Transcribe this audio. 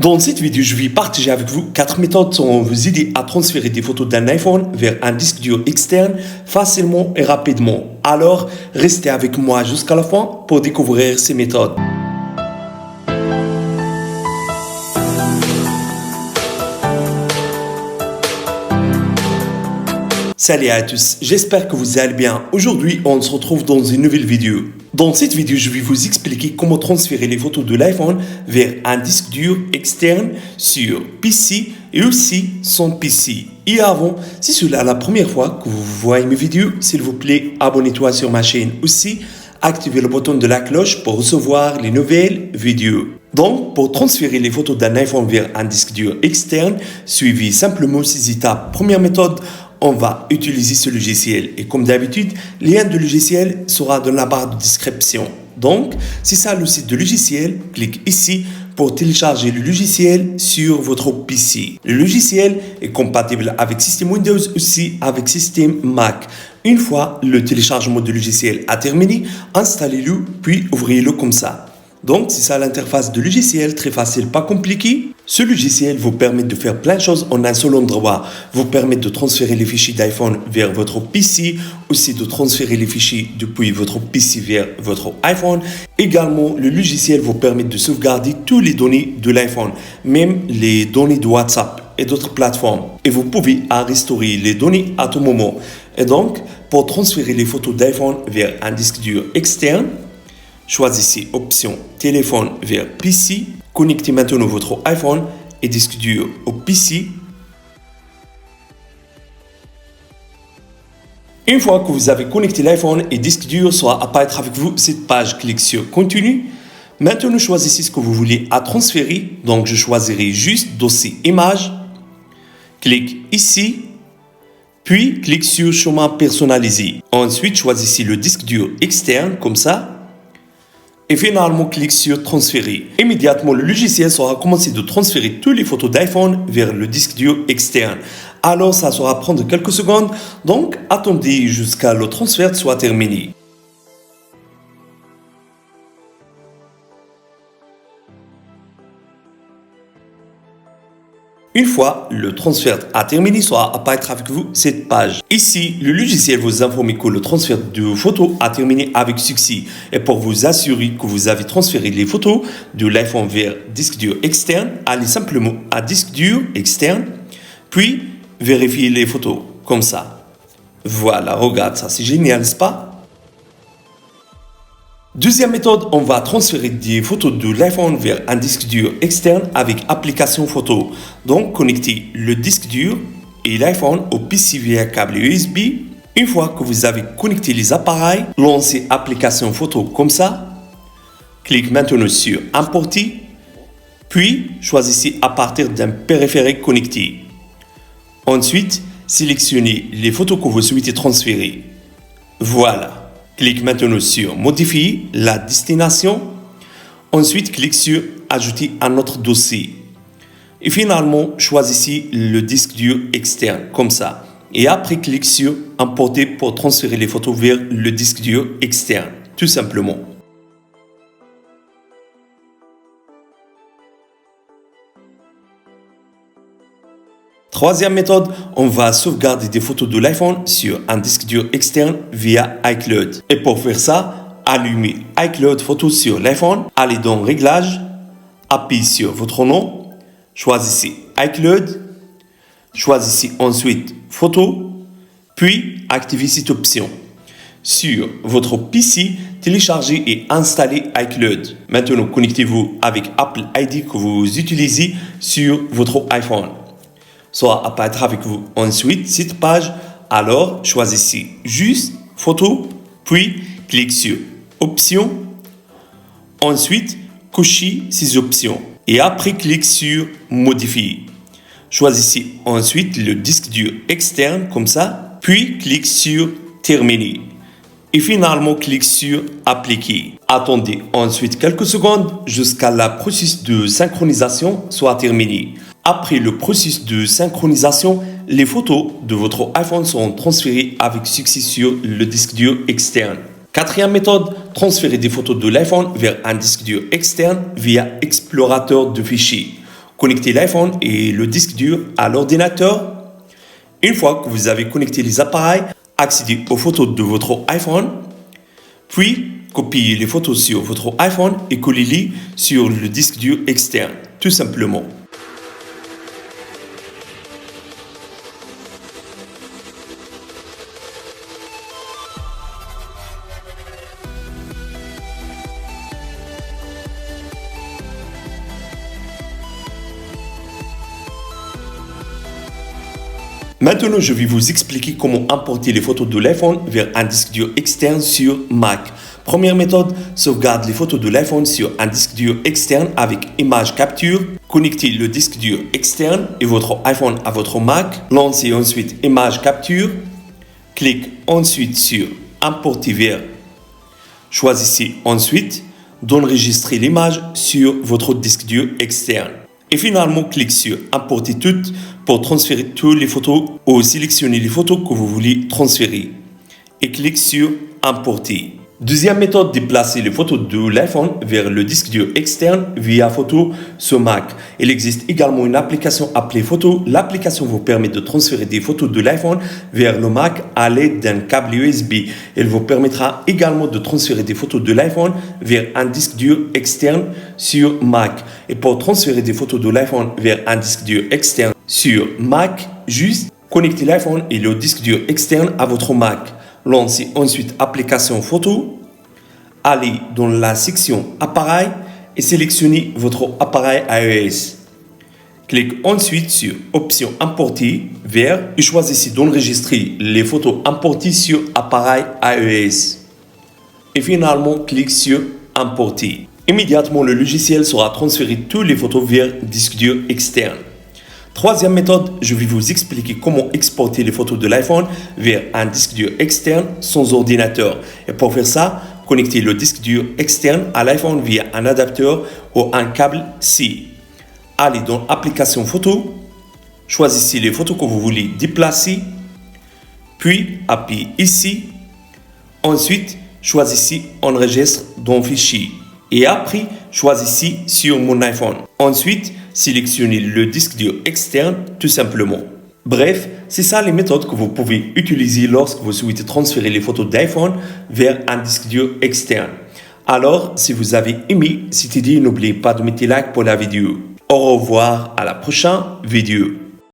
Dans cette vidéo, je vais partager avec vous 4 méthodes qui vont vous aider à transférer des photos d'un iPhone vers un disque dur externe facilement et rapidement. Alors, restez avec moi jusqu'à la fin pour découvrir ces méthodes. Salut à tous, j'espère que vous allez bien. Aujourd'hui, on se retrouve dans une nouvelle vidéo. Dans cette vidéo, je vais vous expliquer comment transférer les photos de l'iPhone vers un disque dur externe sur PC et aussi son PC. Et avant, si c'est la première fois que vous voyez mes vidéos, s'il vous plaît, abonnez-toi sur ma chaîne. Aussi, activez le bouton de la cloche pour recevoir les nouvelles vidéos. Donc, pour transférer les photos d'un iPhone vers un disque dur externe, suivez simplement ces étapes. Première méthode, on va utiliser ce logiciel. Et comme d'habitude, le lien de logiciel sera dans la barre de description. Donc, c'est ça le site de logiciel. Cliquez ici pour télécharger le logiciel sur votre PC. Le logiciel est compatible avec système Windows, aussi avec système Mac. Une fois le téléchargement du logiciel a terminé, installez-le puis ouvrez-le comme ça. Donc, c'est ça l'interface de logiciel, très facile, pas compliqué. Ce logiciel vous permet de faire plein de choses en un seul endroit. Vous permet de transférer les fichiers d'iPhone vers votre PC, aussi de transférer les fichiers depuis votre PC vers votre iPhone. Également, le logiciel vous permet de sauvegarder toutes les données de l'iPhone, même les données de WhatsApp et d'autres plateformes. Et vous pouvez restaurer les données à tout moment. Et donc, pour transférer les photos d'iPhone vers un disque dur externe, choisissez option téléphone vers PC. Connectez maintenant votre iPhone et disque dur au PC. Une fois que vous avez connecté l'iPhone et disque dur, soit apparaître avec vous cette page. Cliquez sur Continue. Maintenant, choisissez ce que vous voulez à transférer. Donc, je choisirai juste dossier image. Clique ici. Puis, clique sur chemin personnalisé. Ensuite, choisissez le disque dur externe comme ça. Et finalement, clique sur transférer. Immédiatement, le logiciel sera commencé de transférer toutes les photos d'iPhone vers le disque dur externe. Alors, ça sera prendre quelques secondes. Donc, attendez jusqu'à le transfert soit terminé. Une fois le transfert a terminé, soit apparaître avec vous cette page. Ici, le logiciel vous informe que le transfert de photos a terminé avec succès. Et pour vous assurer que vous avez transféré les photos de l'iPhone vers disque dur externe, allez simplement à disque dur externe, puis vérifiez les photos, comme ça. Voilà, regarde ça, c'est génial, n'est-ce pas? Deuxième méthode, on va transférer des photos de l'iPhone vers un disque dur externe avec application photo. Donc, connectez le disque dur et l'iPhone au PC via câble USB. Une fois que vous avez connecté les appareils, lancez application photo comme ça. Cliquez maintenant sur Importer. Puis, choisissez à partir d'un périphérique connecté. Ensuite, sélectionnez les photos que vous souhaitez transférer. Voilà. Cliquez maintenant sur Modifier la destination. Ensuite, cliquez sur Ajouter un autre dossier. Et finalement, choisissez le disque dur externe, comme ça. Et après, cliquez sur Importer pour transférer les photos vers le disque dur externe, tout simplement. Troisième méthode, on va sauvegarder des photos de l'iPhone sur un disque dur externe via iCloud. Et pour faire ça, allumez iCloud Photos sur l'iPhone, allez dans Réglages, appuyez sur votre nom, choisissez iCloud, choisissez ensuite Photos, puis activez cette option. Sur votre PC, téléchargez et installez iCloud. Maintenant, connectez-vous avec Apple ID que vous utilisez sur votre iPhone. Soit apparaîtra avec vous ensuite cette page. Alors, choisissez juste Photo, puis cliquez sur Options. Ensuite, cochez ces options. Et après, cliquez sur Modifier. Choisissez ensuite le disque dur externe comme ça, puis cliquez sur Terminer. Et finalement, cliquez sur Appliquer. Attendez ensuite quelques secondes jusqu'à la processus de synchronisation soit terminé. Après le processus de synchronisation, les photos de votre iPhone seront transférées avec succès sur le disque dur externe. Quatrième méthode, transférer des photos de l'iPhone vers un disque dur externe via explorateur de fichiers. connectez l'iPhone et le disque dur à l'ordinateur. Une fois que vous avez connecté les appareils, accédez aux photos de votre iPhone, puis copiez les photos sur votre iPhone et collez-les sur le disque dur externe, tout simplement. Maintenant, je vais vous expliquer comment importer les photos de l'iPhone vers un disque dur externe sur Mac. Première méthode, sauvegarde les photos de l'iPhone sur un disque dur externe avec image capture. Connectez le disque dur externe et votre iPhone à votre Mac. Lancez ensuite image capture. Cliquez ensuite sur importer vers. Choisissez ensuite d'enregistrer l'image sur votre disque dur externe. Et finalement, cliquez sur importer toutes pour transférer toutes les photos ou sélectionnez les photos que vous voulez transférer. Et cliquez sur importer. Deuxième méthode, déplacer les photos de l'iPhone vers le disque dur externe via Photo sur Mac. Il existe également une application appelée Photo. L'application vous permet de transférer des photos de l'iPhone vers le Mac à l'aide d'un câble USB. Elle vous permettra également de transférer des photos de l'iPhone vers un disque dur externe sur Mac. Et pour transférer des photos de l'iPhone vers un disque dur externe sur Mac, juste connectez l'iPhone et le disque dur externe à votre Mac. Lancez ensuite application photo, allez dans la section appareil et sélectionnez votre appareil iOS. Cliquez ensuite sur option importer vers et choisissez d'enregistrer les photos importées sur appareil iOS. Et finalement, cliquez sur importer. Immédiatement, le logiciel sera transféré toutes les photos vers disque dur externe. Troisième méthode, je vais vous expliquer comment exporter les photos de l'iPhone vers un disque dur externe sans ordinateur. Et pour faire ça, connectez le disque dur externe à l'iPhone via un adapteur ou un câble C. Allez dans Application photo, choisissez les photos que vous voulez déplacer, puis appuyez ici. Ensuite, choisissez Enregistre dans Fichier. Et après, choisissez sur mon iPhone. Ensuite, sélectionnez le disque dur externe tout simplement. Bref, c'est ça les méthodes que vous pouvez utiliser lorsque vous souhaitez transférer les photos d'iPhone vers un disque dur externe. Alors, si vous avez aimé cette idée, n'oubliez pas de mettre like pour la vidéo. Au revoir, à la prochaine vidéo.